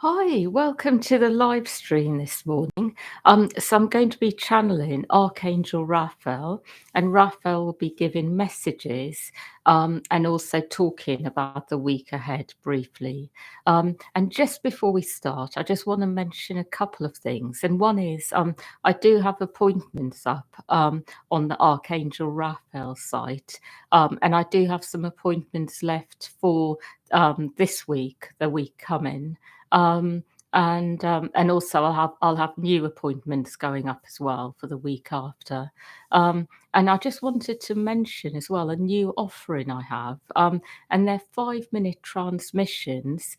Hi, welcome to the live stream this morning. So I'm going to be channeling Archangel Raphael, and Raphael will be giving messages and also talking about the week ahead briefly. And just before we start, I just want to mention a couple of things. And one is I do have appointments up on the Archangel Raphael site, and I do have some appointments left for this week, the week coming. Um, and also I'll have new appointments going up as well for the week after. And I just wanted to mention as well a new offering I have, and they're 5 minute transmissions.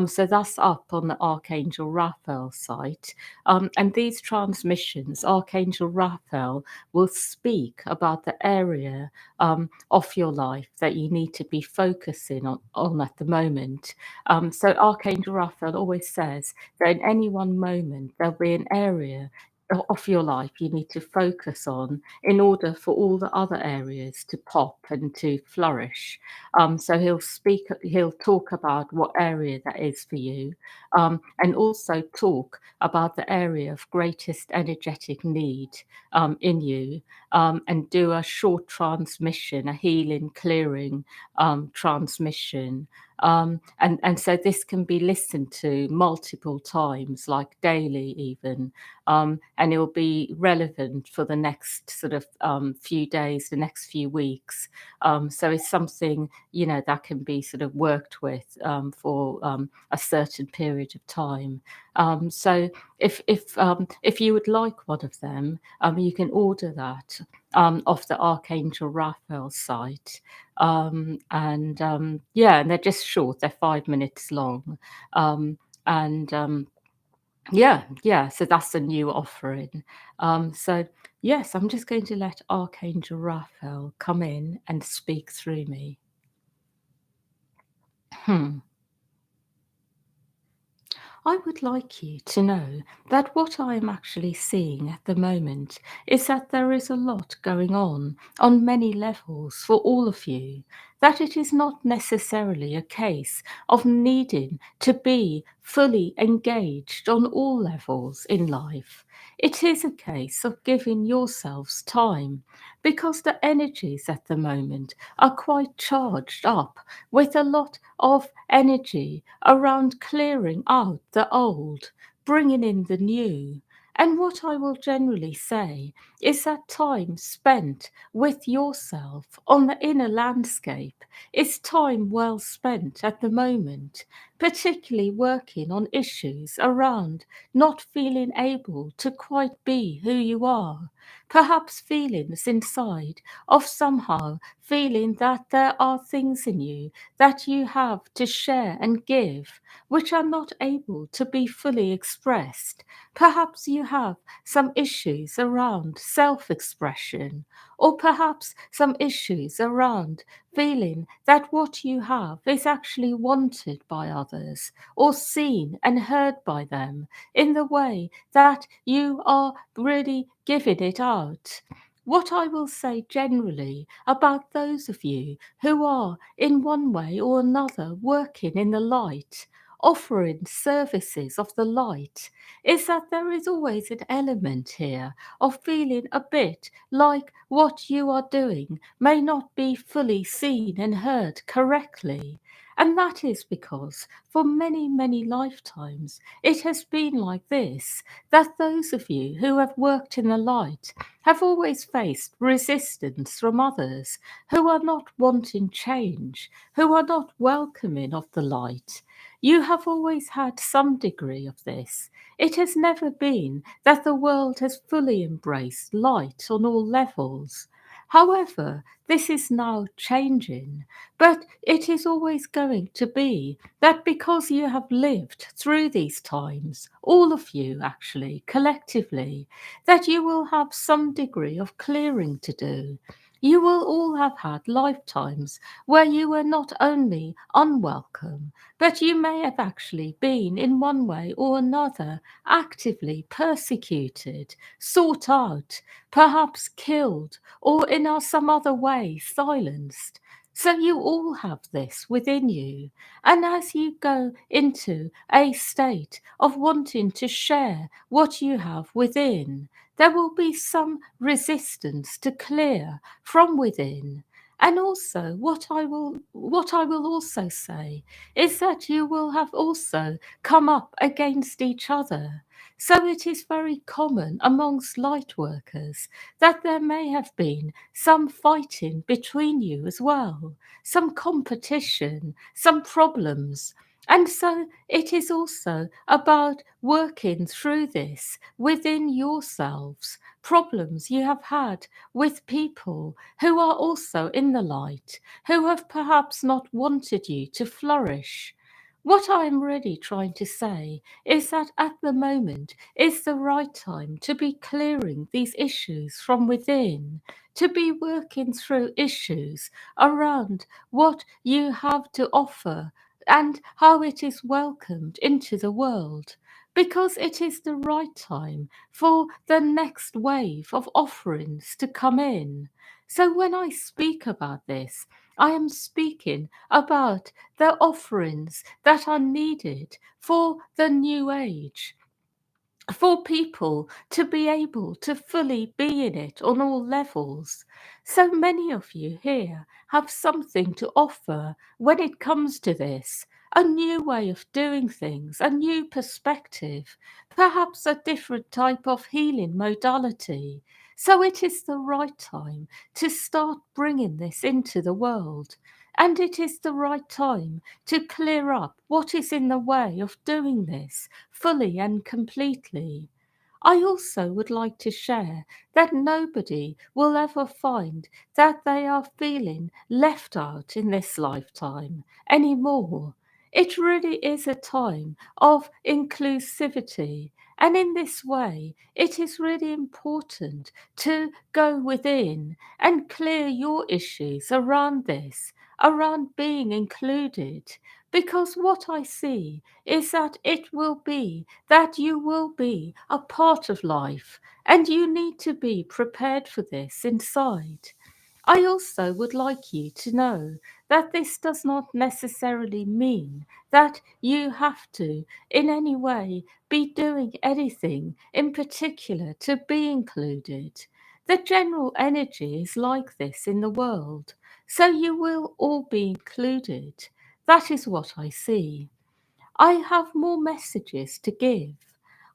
So that's up on the Archangel Raphael site. And these transmissions, Archangel Raphael will speak about the area of your life that you need to be focusing on at the moment. So Archangel Raphael always says that in any one moment there'll be an area of your life you need to focus on in order for all the other areas to pop and to flourish. So he'll talk about what area that is for you, and also talk about the area of greatest energetic need in you, and do a short transmission, a healing, clearing transmission. And so this can be listened to multiple times, like daily even, and it will be relevant for the next sort of few days, the next few weeks. So it's something that can be sort of worked with for a certain period of time. So if you would like one of them, you can order that off the Archangel Raphael site. And they're just short, they're 5 minutes long. Um, and yeah, so that's a new offering. So yes, I'm just going to let Archangel Raphael come in and speak through me. Hmm. I would like you to know that what I am actually seeing at the moment is that there is a lot going on many levels for all of you, that it is not necessarily a case of needing to be fully engaged on all levels in life. It is a case of giving yourselves time, because the energies at the moment are quite charged up with a lot of energy around clearing out the old, bringing in the new. And what I will generally say is that time spent with yourself on the inner landscape is time well spent at the moment, particularly working on issues around not feeling able to quite be who you are. Perhaps feelings inside of somehow feeling that there are things in you that you have to share and give, which are not able to be fully expressed. Perhaps you have some issues around self expression, or perhaps some issues around feeling that what you have is actually wanted by others, or seen and heard by them in the way that you are really giving it out. What I will say generally about those of you who are in one way or another working in the light, offering services of the light, is that there is always an element here of feeling a bit like what you are doing may not be fully seen and heard correctly. And that is because for many, many lifetimes it has been like this, that those of you who have worked in the light have always faced resistance from others who are not wanting change, who are not welcoming of the light. You have always had some degree of this. It has never been that the world has fully embraced light on all levels. However, this is now changing, but it is always going to be that because you have lived through these times, all of you actually, collectively, that you will have some degree of clearing to do. You will all have had lifetimes where you were not only unwelcome, but you may have actually been, in one way or another, actively persecuted, sought out, perhaps killed, or in some other way silenced. So you all have this within you. And as you go into a state of wanting to share what you have within, there will be some resistance to clear from within. And also what I will also say is that you will have also come up against each other. So it is very common amongst light workers that there may have been some fighting between you as well, some competition, some problems. And so it is also about working through this within yourselves, problems you have had with people who are also in the light, who have perhaps not wanted you to flourish. What I am really trying to say is that at the moment is the right time to be clearing these issues from within, to be working through issues around what you have to offer and how it is welcomed into the world. Because it is the right time for the next wave of offerings to come in. So when I speak about this, I am speaking about the offerings that are needed for the new age, for people to be able to fully be in it on all levels. So many of you here have something to offer when it comes to this. A new way of doing things, a new perspective, perhaps a different type of healing modality. So it is the right time to start bringing this into the world. And it is the right time to clear up what is in the way of doing this fully and completely. I also would like to share that nobody will ever find that they are feeling left out in this lifetime anymore. It really is a time of inclusivity. And in this way, it is really important to go within and clear your issues around this, around being included. Because what I see is that it will be that you will be a part of life, and you need to be prepared for this inside. I also would like you to know that this does not necessarily mean that you have to, in any way, be doing anything in particular to be included. The general energy is like this in the world, so you will all be included. That is what I see. I have more messages to give.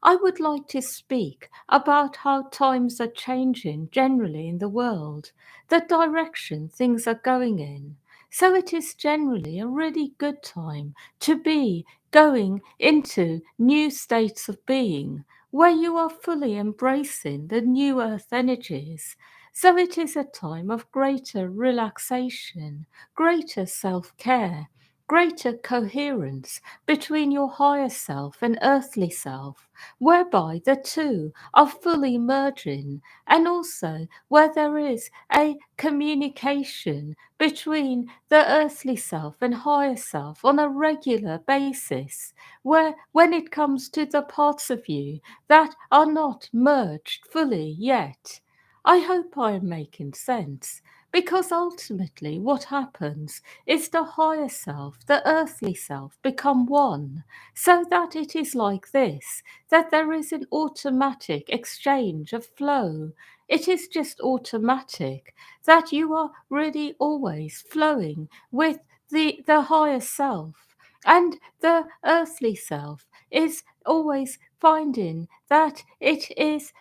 I would like to speak about how times are changing generally in the world, the direction things are going in. So it is generally a really good time to be going into new states of being where you are fully embracing the new earth energies. So it is a time of greater relaxation, greater self care, greater coherence between your higher self and earthly self, whereby the two are fully merging, and also where there is a communication between the earthly self and higher self on a regular basis, where when it comes to the parts of you that are not merged fully yet. I hope I am making sense. Because ultimately, what happens is the higher self, the earthly self, become one, so that it is like this, that there is an automatic exchange of flow. It is just automatic, that you are really always flowing with the higher self. And the earthly self is always finding that it is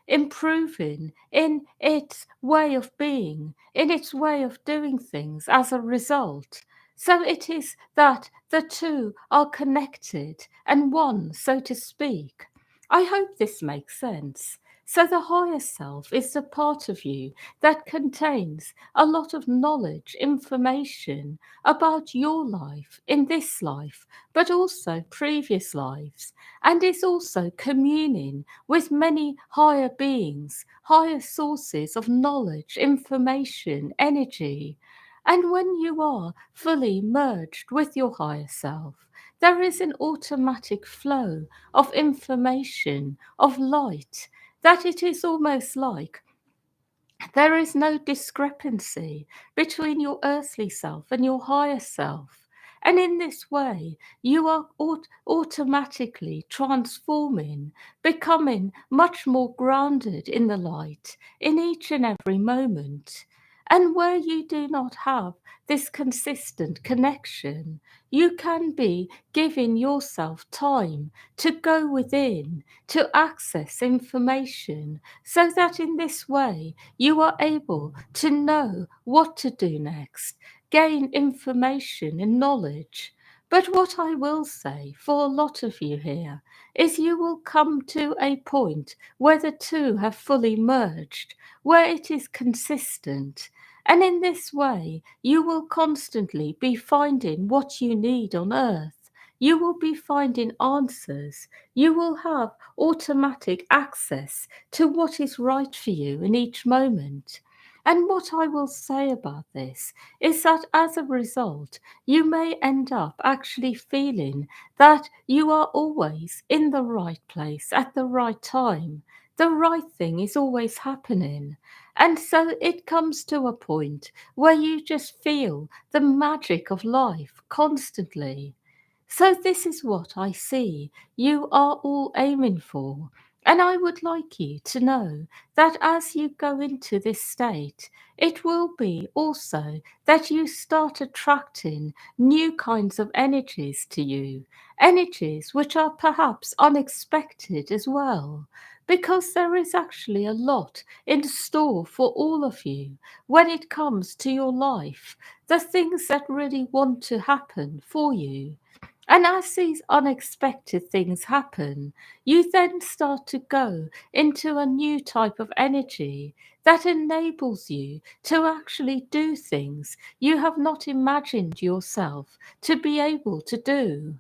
improving in its way of being, in its way of doing things as a result. So it is that the two are connected and one, so to speak. I hope this makes sense. So the higher self is the part of you that contains a lot of knowledge, information about your life in this life, but also previous lives, and is also communing with many higher beings, higher sources of knowledge, information, energy. And when you are fully merged with your higher self, there is an automatic flow of information, of light, that it is almost like There is no discrepancy between your earthly self and your higher self. And in this way, you are automatically transforming, becoming much more grounded in the light in each and every moment. And where you do not have this consistent connection, you can be giving yourself time to go within, to access information, so that in this way you are able to know what to do next, gain information and knowledge. But what I will say for a lot of you here is you will come to a point where the two have fully merged, where it is consistent. And in this way, you will constantly be finding what you need on earth. You will be finding answers. You will have automatic access to what is right for you in each moment. And what I will say about this is that as a result, you may end up actually feeling that you are always in the right place at the right time. The right thing is always happening. And so it comes to a point where you just feel the magic of life constantly. So, this is what I see you are all aiming for. And I would like you to know that as you go into this state, it will be also that you start attracting new kinds of energies to you, energies which are perhaps unexpected as well, because there is actually a lot in store for all of you when it comes to your life, the things that really want to happen for you. And as these unexpected things happen, you then start to go into a new type of energy that enables you to actually do things you have not imagined yourself to be able to do.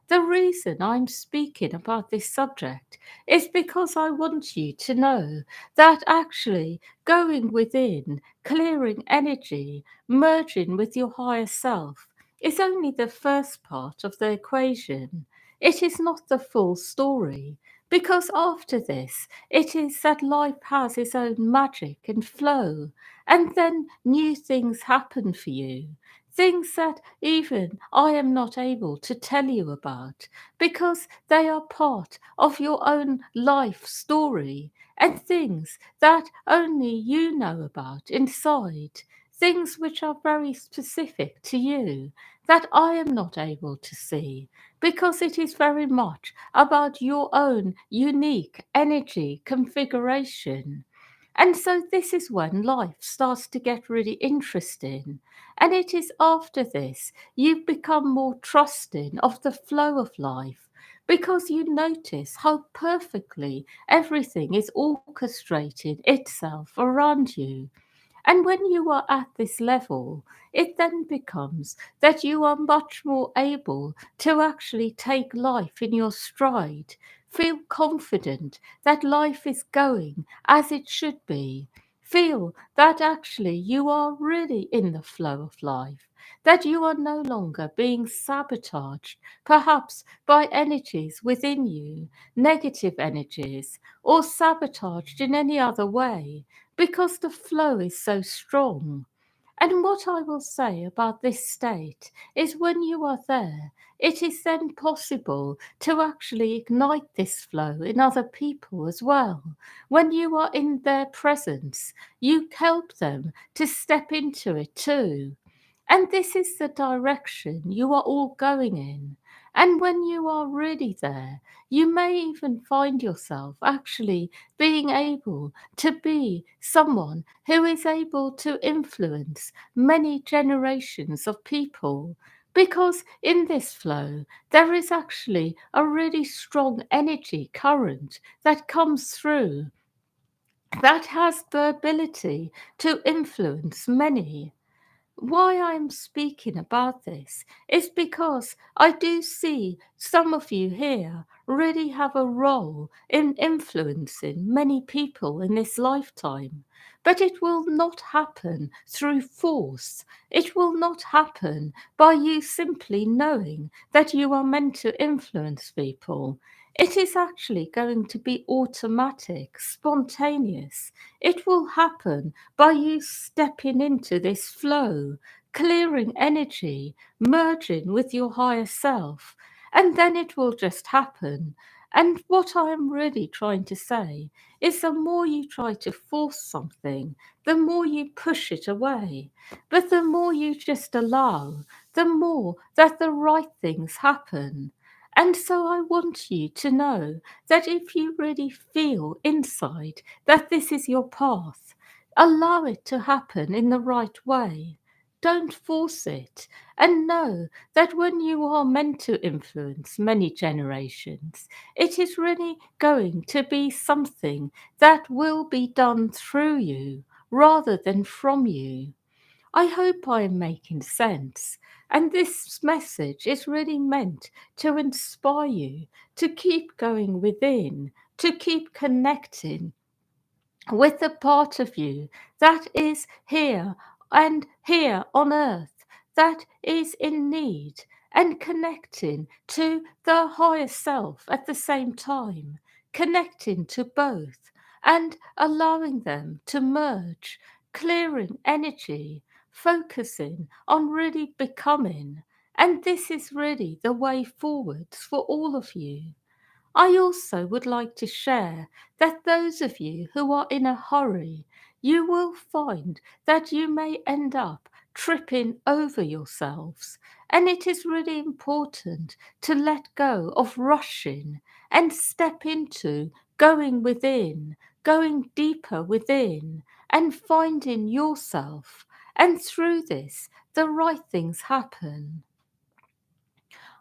The reason I'm speaking about this subject is because I want you to know that actually going within, clearing energy, merging with your higher self is only the first part of the equation. It is not the full story. Because after this, it is that life has its own magic and flow, and then new things happen for you. Things that even I am not able to tell you about because they are part of your own life story and things that only you know about inside, things which are very specific to you that I am not able to see because it is very much about your own unique energy configuration. And so this is when life starts to get really interesting. And it is after this you become more trusting of the flow of life because you notice how perfectly everything is orchestrated itself around you. And when you are at this level, it then becomes that you are much more able to actually take life in your stride, feel confident that life is going as it should be, feel that actually you are really in the flow of life, that you are no longer being sabotaged, perhaps by energies within you, negative energies, or sabotaged in any other way because the flow is so strong. And what I will say about this state is when you are there, it is then possible to actually ignite this flow in other people as well. When you are in their presence, you help them to step into it too. And this is the direction you are all going in. And when you are really there, you may even find yourself actually being able to be someone who is able to influence many generations of people. Because in this flow, there is actually a really strong energy current that comes through that has the ability to influence many. Why I'm speaking about this is because I do see some of you here really have a role in influencing many people in this lifetime. but it will not happen through force. It will not happen by you simply knowing that you are meant to influence people. It is actually going to be automatic, spontaneous. It will happen by you stepping into this flow, clearing energy, merging with your higher self, and then it will just happen. And what I am really trying to say is the more you try to force something, the more you push it away. But the more you just allow, the more that the right things happen. And so I want you to know that if you really feel inside that this is your path, allow it to happen in the right way. Don't force it. And know that when you are meant to influence many generations, it is really going to be something that will be done through you rather than from you. I hope I am making sense. And this message is really meant to inspire you to keep going within, to keep connecting with the part of you that is here and here on earth, that is in need, and connecting to the higher self at the same time, connecting to both and allowing them to merge, clearing energy, focusing on really becoming. And this is really the way forwards for all of you. I also would like to share that those of you who are in a hurry, you will find that you may end up tripping over yourselves. And it is really important to let go of rushing and step into going within, going deeper within, and finding yourself. And through this, the right things happen.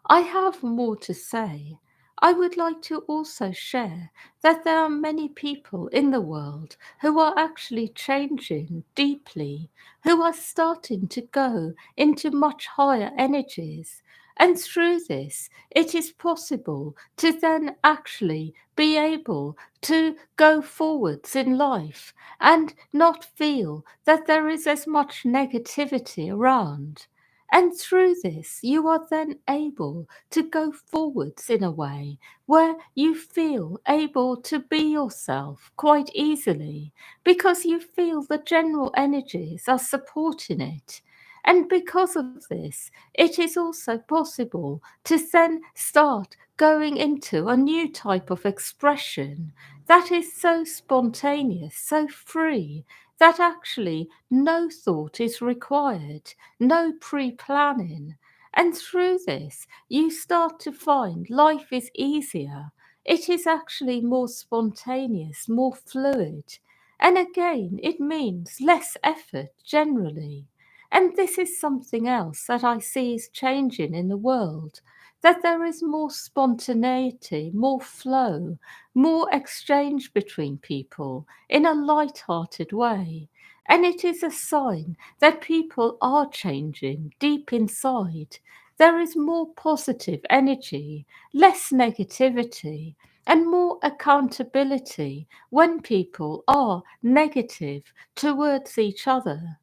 I have more to say. I would like to also share that there are many people in the world who are actually changing deeply, who are starting to go into much higher energies. And through this, it is possible to then actually be able to go forwards in life and not feel that there is as much negativity around. And through this, you are then able to go forwards in a way where you feel able to be yourself quite easily because you feel the general energies are supporting it. And because of this, it is also possible to then start going into a new type of expression that is so spontaneous, so free, that actually no thought is required, no pre planning. And through this, you start to find life is easier. It is actually more spontaneous, more fluid. And again, it means less effort generally. And this is something else that I see is changing in the world, that there is more spontaneity, more flow, more exchange between people in a light-hearted way. And it is a sign that people are changing deep inside. There is more positive energy, less negativity, and more accountability when people are negative towards each other.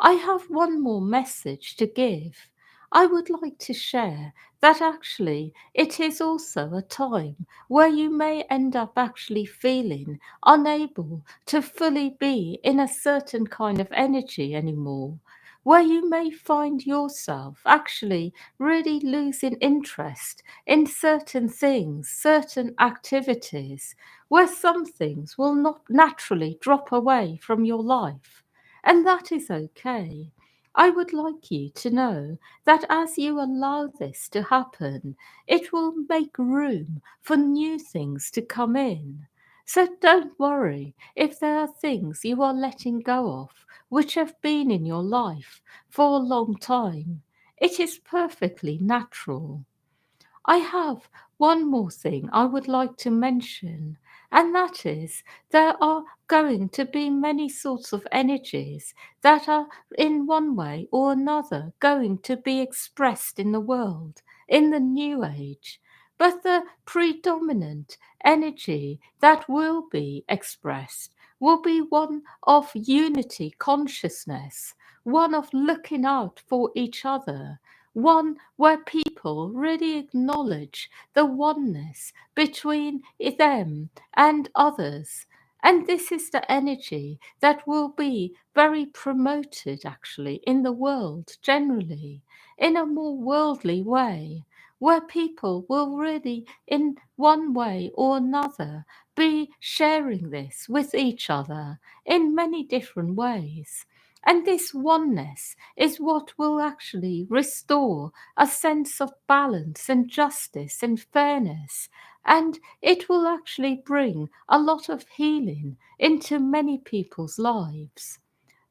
I have one more message to give. I would like to share that actually it is also a time where you may end up actually feeling unable to fully be in a certain kind of energy anymore, where you may find yourself actually really losing interest in certain things, certain activities, where some things will not naturally drop away from your life. And that is okay. I would like you to know that as you allow this to happen, it will make room for new things to come in. So don't worry if there are things you are letting go of which have been in your life for a long time. It is perfectly natural. I have one more thing I would like to mention, and that is there are going to be many sorts of energies that are in one way or another going to be expressed in the world in the new age. But the predominant energy that will be expressed will be one of unity consciousness, one of looking out for each other, one where people really acknowledge the oneness between them and others. And this is the energy that will be very promoted actually in the world generally, in a more worldly way, where people will really, in one way or another, be sharing this with each other in many different ways. And this oneness is what will actually restore a sense of balance and justice and fairness. And it will actually bring a lot of healing into many people's lives.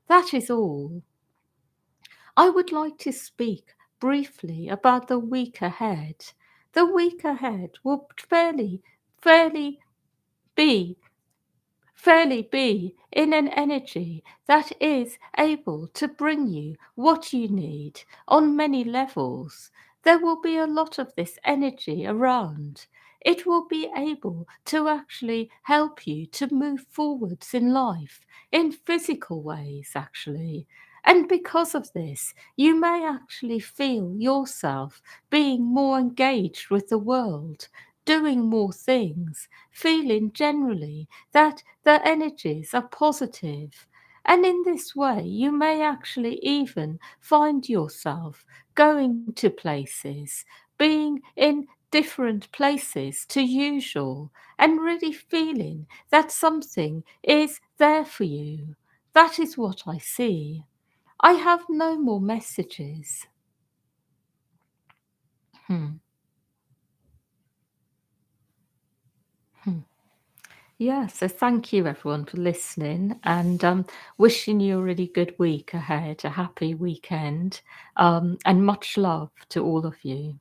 That is all. I would like to speak briefly about the week ahead. The week ahead will fairly be be in an energy that is able to bring you what you need on many levels. There will be a lot of this energy around. It will be able to actually help you to move forwards in life in physical ways, actually. And because of this, you may actually feel yourself being more engaged with the world, doing more things, feeling generally that the energies are positive. And in this way, you may actually even find yourself going to places, being in different places to usual, and really feeling that something is there for you. That is what I see. I have no more messages. Hmm. Hmm. Yeah, so thank you everyone for listening and wishing you a really good week ahead, a happy weekend, and much love to all of you.